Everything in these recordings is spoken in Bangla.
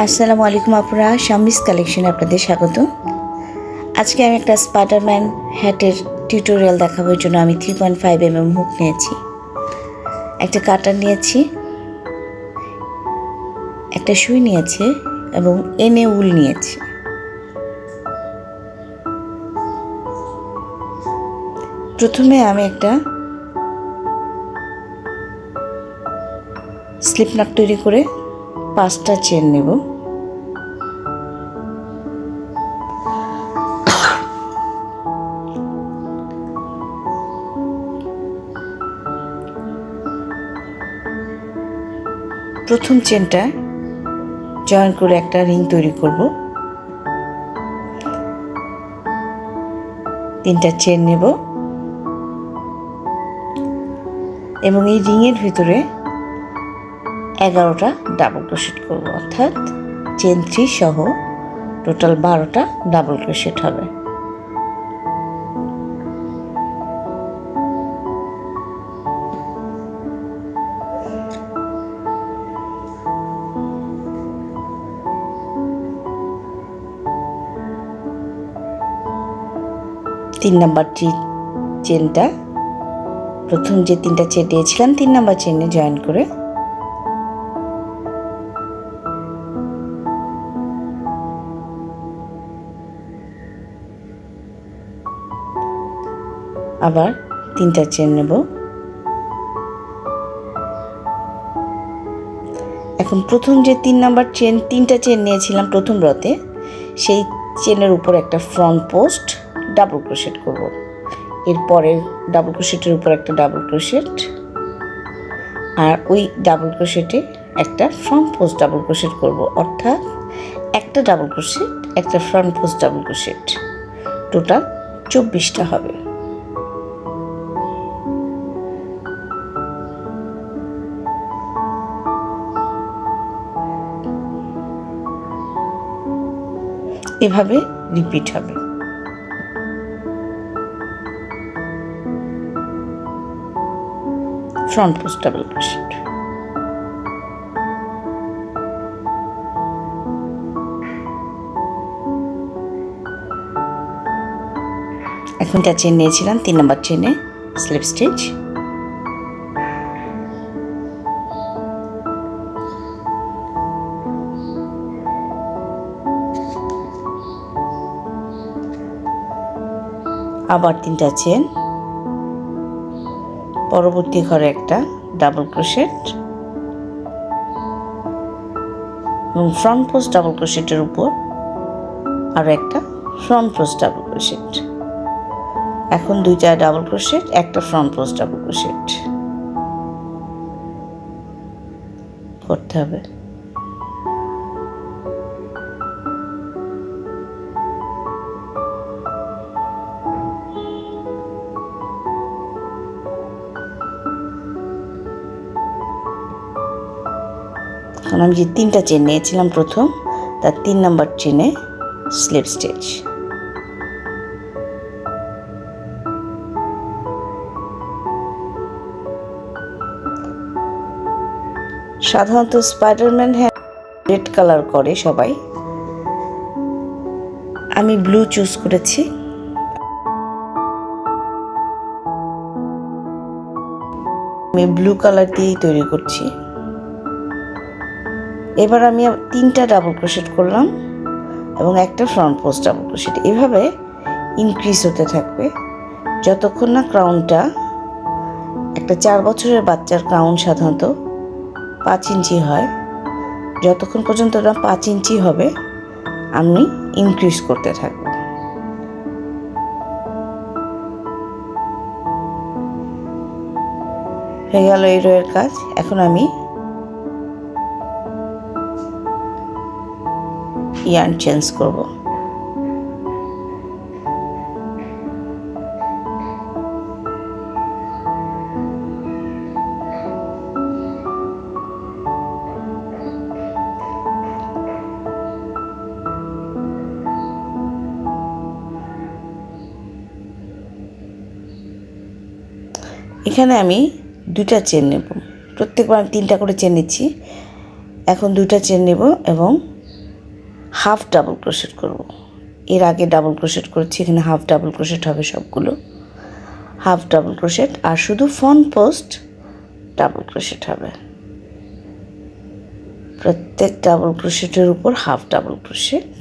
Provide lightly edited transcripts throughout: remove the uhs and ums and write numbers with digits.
আসসালামু আলাইকুম আপুরা, শাম্মিস কালেকশনে আপনাদের স্বাগত। আজকে আমি একটা স্পাইডারম্যান হ্যাটের টিউটোরিয়াল দেখানোর জন্য আমি 3.5 mm হুক নিয়েছি, একটা কাটার নিয়েছি, একটা সুই নিয়েছি এবং এনে উল নিয়েছি। প্রথমে আমি একটা স্লিপ নট তৈরি করে 5টা চেন নেব। প্রথম চেনটা জয়েন করে একটা রিং তৈরি করব। 3টা চেন নেব এবং এই রিংয়ের ভিতরে 11টা ডাবল ক্রোশেট করব, অর্থাৎ চেন 3 সহ টোটাল 12টা ডাবল ক্রোশেট হবে। তিন নাম্বার চেনটা প্রথম যে 3টা চেন দিয়েছিলাম 3 নাম্বার চেনে জয়েন করে আবার 3টা চেন নেব। এখন প্রথম যে 3 নাম্বার চেন 3টা চেন নিয়েছিলাম প্রথম রতে, সেই চেনের উপর একটা ফ্রন্ট পোস্ট ডাবল ক্রোশেট করব। এরপরে ডাবল ক্রোশেটের উপর একটা ডাবল ক্রোশেট, আর ওই ডাবল ক্রোশেটে একটা ফ্রন্ট পোস্ট ডাবল ক্রোশেট করব, অর্থাৎ একটা ডাবল ক্রোশেট একটা front post double crochet, total 24টা হবে। এভাবে রিপিট হবে। Front post double crochet. এখন একটা চেন নিয়েছিলাম 3 নাম্বার চেনে স্লিপ স্টিচ, আবার 3টা চেন, পরবর্তী ঘরে একটা ডাবল ক্রোশেট এবং ফ্রন্ট পোস্ট ডাবল ক্রোশেটের উপর আরও একটা ফ্রন্ট পোস্ট ডাবল ক্রোশেট। এখন 2টা ডাবল ক্রোশেট, একটা ফ্রন্ট পোস্ট ডাবল ক্রোশেট করতে হবে। এখন আমি যে 3টা চেন নিয়েছিলাম প্রথম, তার 3 নাম্বার চেনে স্লিপ স্টিচ। সাধারণত স্পাইডারম্যান রেড কালার করে সবাই, আমি ব্লু চুজ করেছি। আমি ব্লু কালার দিয়েই তৈরি করছি। এবার আমি 3টা ডাবল ক্রোশেট করলাম এবং একটা ফ্রন্ট পোস্ট ডাবল ক্রোশেট। এভাবে ইনক্রিজ হতে থাকবে যতক্ষণ না ক্রাউনটা, একটা 4 বছরের বাচ্চার ক্রাউন সাধারণত 5 ইঞ্চি হয়, যতক্ষণ পর্যন্ত না 5 ইঞ্চি হবে আমি ইনক্রিজ করতে থাকব। হয়ে গেল এই রোয়ের কাজ। এখন আমি ইয়ার্ন চেঞ্জ করব। এখানে আমি 2টা চেন নেব, প্রত্যেকবার আমি 3টা করে চেন নিচ্ছি। এখন 2টা চেন নেব এবং হাফ ডাবল ক্রোশেট করব। এর আগে ডাবল ক্রোশেট করেছি, এখানে হাফ ডাবল ক্রোশেট হবে সবগুলো, হাফ ডাবল ক্রোশেট, আর শুধু ফ্রন্ট পোস্ট ডাবল ক্রোশেট হবে। প্রত্যেক ডাবল ক্রোশেটের উপর half double crochet.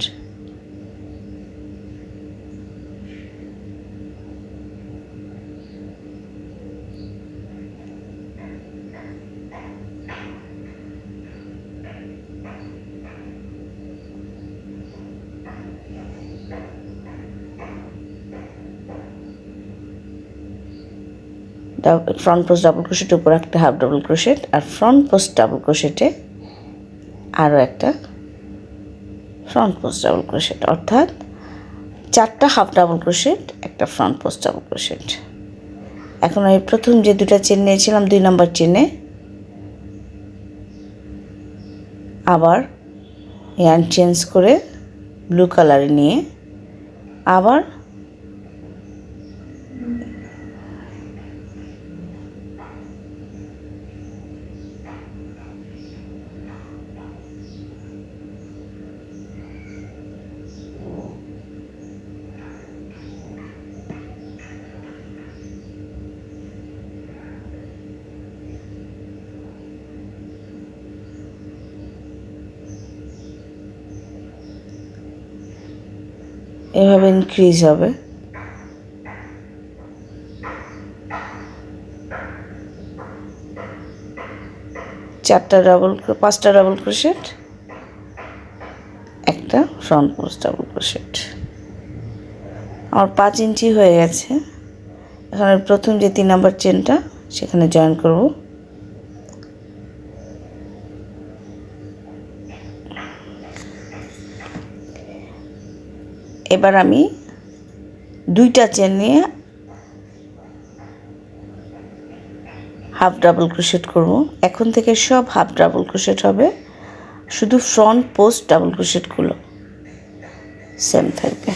Front post double ক্রোশেটের উপর একটা হাফ ডাবল ক্রোশেট, আর ফ্রন্ট পোস্ট ডাবল ক্রোশেটে আরও একটা ফ্রন্ট পোস্ট ডাবল ক্রোশেট, অর্থাৎ 4টা হাফ ডাবল ক্রোশেট, একটা ফ্রন্ট পোস্ট ডাবল ক্রোশেট। এখন আমি প্রথম যে 2টা চেন নিয়েছিলাম 2 নম্বর চেনে আবার ইয়ার্ন চেঞ্জ করে ব্লু কালারে নিয়ে আবার এভাবে ইনক্রিজ হবে। পাঁচটা ডাবল ক্রোশেট, একটা ফ্রন্ট পোস্ট ডাবল ক্রোশেট। আমার 5 ইঞ্চি হয়ে গেছে। এখন প্রথম যে 3 নম্বর চেনটা সেখানে জয়েন করব। এবার আমি 2টা চেন নিয়ে হাফ ডাবল ক্রোশেট করব। এখন থেকে সব হাফ ডাবল ক্রোশেট হবে, শুধু ফ্রন্ট পোস্ট ডাবল ক্রোশেটগুলো সেম থাকবে।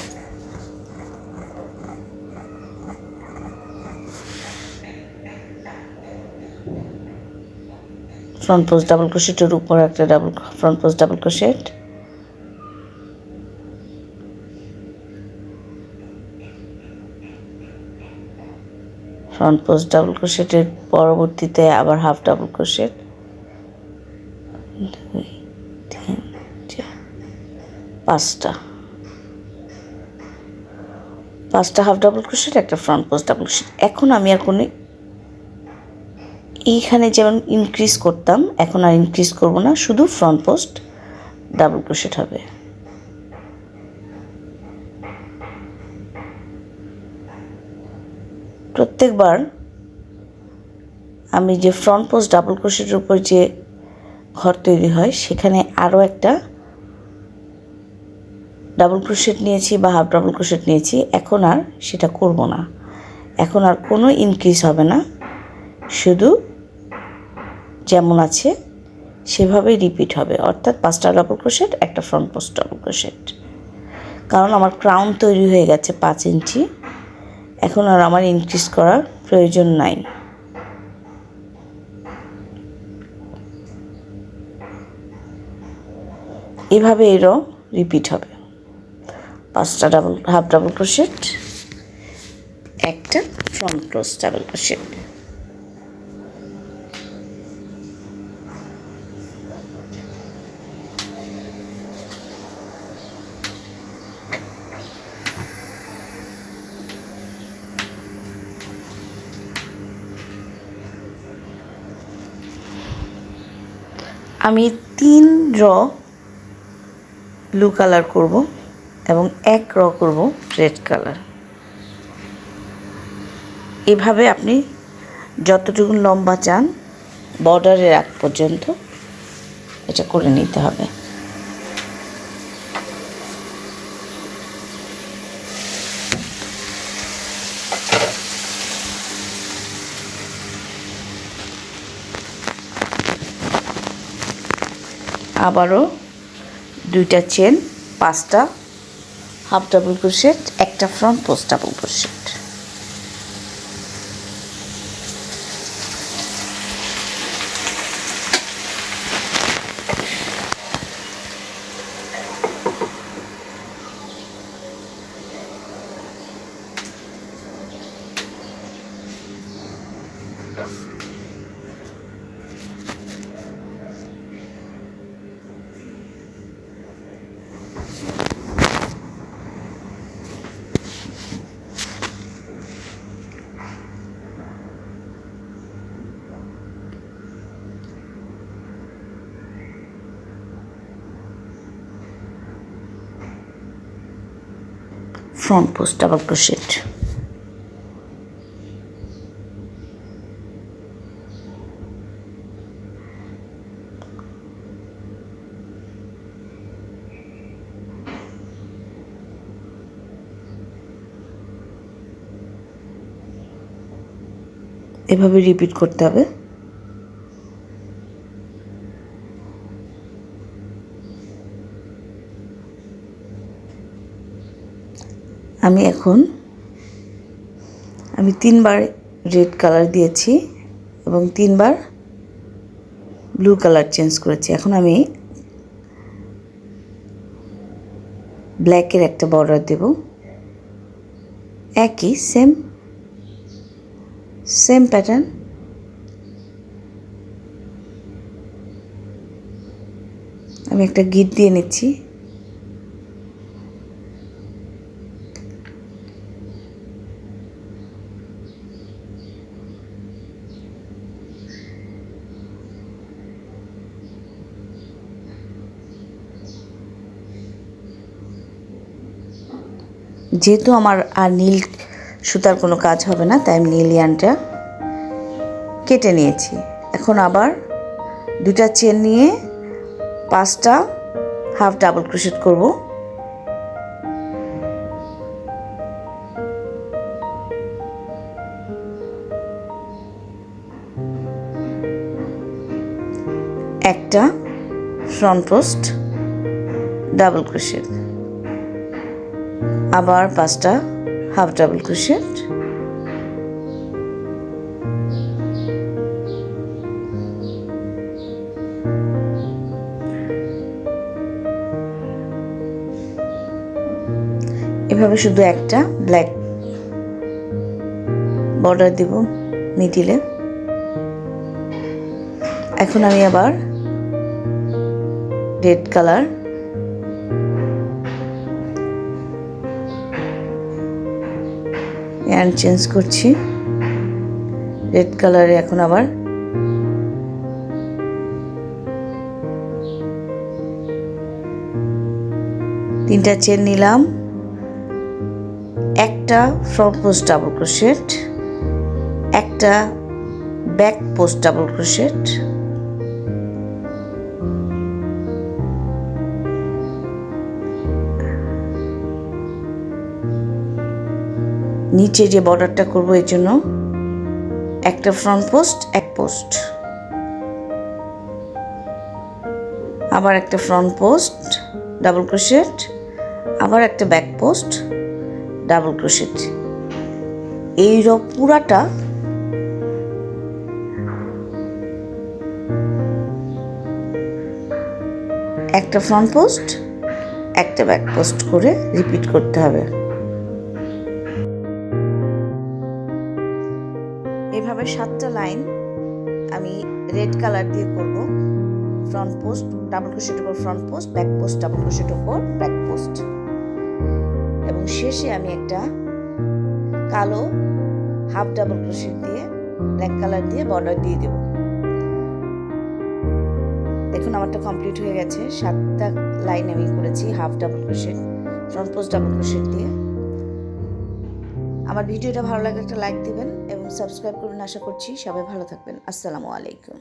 ফ্রন্ট পোস্ট ডাবল ক্রোশেটের উপর একটা front post double crochet, front post double ক্রোশেটের পরবর্তীতে আবার হাফ ডাবল ক্রোশেট, 2 3 4 5টা হাফ ডাবল ক্রোশেট, একটা ফ্রন্ট পোস্ট ডাবল ক্রোশেট। এখন আমি আর কোনো এইখানে যেমন ইনক্রিজ করতাম এখন আর ইনক্রিজ করব না, শুধু ফ্রন্ট পোস্ট ডাবল ক্রোশেট হবে। প্রত্যেকবার আমি যে ফ্রন্ট পোস্ট ডাবল ক্রোশেটের উপর যে ঘর তৈরি হয় সেখানে আরও একটা ডাবল ক্রোশেট নিয়েছি বা হাফ ডাবল ক্রোশেট নিয়েছি। এখন আর সেটা করব না, এখন আর কোনো ইনক্রিজ হবে না, শুধু যেমন আছে সেভাবেই রিপিট হবে, অর্থাৎ 5টা ডাবল ক্রোশেট, একটা ফ্রন্ট পোস্ট ডাবল ক্রোশেট। কারণ আমার ক্রাউন তৈরি হয়ে গেছে 5 ইঞ্চি, এখন আর আমার ইনক্রিজ করার প্রয়োজন নাই। এভাবে এরও রিপিট হবে, 5টা হাফ ডাবল ক্রোশেট, একটা ফ্রন্ট পোস্ট ডাবল ক্রোশেট। আমি 3 র ব্লু কালার করব এবং 1 র করব রেড কালার। এভাবে আপনি যতটুকু লম্বা চান বর্ডারের আগ পর্যন্ত এটা করে নিতে হবে। আবারও 2টা চেন, 5টা হাফ ডাবল ক্রোশেট, একটা front post double crochet. Front post double crochet. এভাবে রিপিট করতে হবে। আমি 3বার রেড কালার দিয়েছি এবং 3বার ব্লু কালার চেঞ্জ করেছি। এখন আমি ব্ল্যাকের একটা বর্ডার দেব, একই সেম প্যাটার্ন। আমি একটা গিট দিয়ে নিচ্ছি। যেহেতু আমার আর নীল সুতার কোনো কাজ হবে না, তাই আমি নীল ইয়ার্নটা কেটে নিয়েছি। এখন আবার 2টা চেন নিয়ে 5টা হাফ ডাবল ক্রোশেট করব। একটা ফ্রন্ট পোস্ট ডাবল ক্রোশেট, আবার 5টা হাফ ডাবল ক্রোশেট, এভাবে শুধু একটা ব্ল্যাক বর্ডার দেব মিডিলে। এখন আমি আবার রেড কালার ইয়ার্ন চেঞ্জ করছি। রেড কালারে এখন আবার তিনটা চেন নিলাম, একটা ফ্রন্ট পোস্ট ডাবল ক্রোশেট, একটা ব্যাক পোস্ট ডাবল ক্রোশেট, নিচে যে বর্ডারটা করব এর জন্য একটা ফ্রন্ট পোস্ট, এক পোস্ট, আবার একটা ফ্রন্ট পোস্ট ডাবল ক্রোশেট, আবার একটা ব্যাক পোস্ট ডাবল ক্রোশেট। এই পুরাটা একটা ফ্রন্ট পোস্ট একটা ব্যাক পোস্ট করে রিপিট করতে হবে। এভাবে 7টা লাইন আমি রেড কালার দিয়ে করব। ফ্রন্ট পোস্ট ডাবল ক্রোশেটের উপর front post, back post double ক্রোশেটের উপর ব্যাক পোস্ট, এবং শেষে আমি একটা কালো হাফ ডাবল ক্রোশেট দিয়ে ব্ল্যাক কালার দিয়ে বর্ডার দিয়ে দেব। দেখুন আমারটা কমপ্লিট হয়ে গেছে। 7টা লাইন আমি করেছি half double crochet front post double crochet দিয়ে। আমার ভিডিওটা ভালো লাগলে একটা লাইক দিবেন এবং সাবস্ক্রাইব করবেন। আশা করছি সবাই ভালো থাকবেন। আসসালামু আলাইকুম।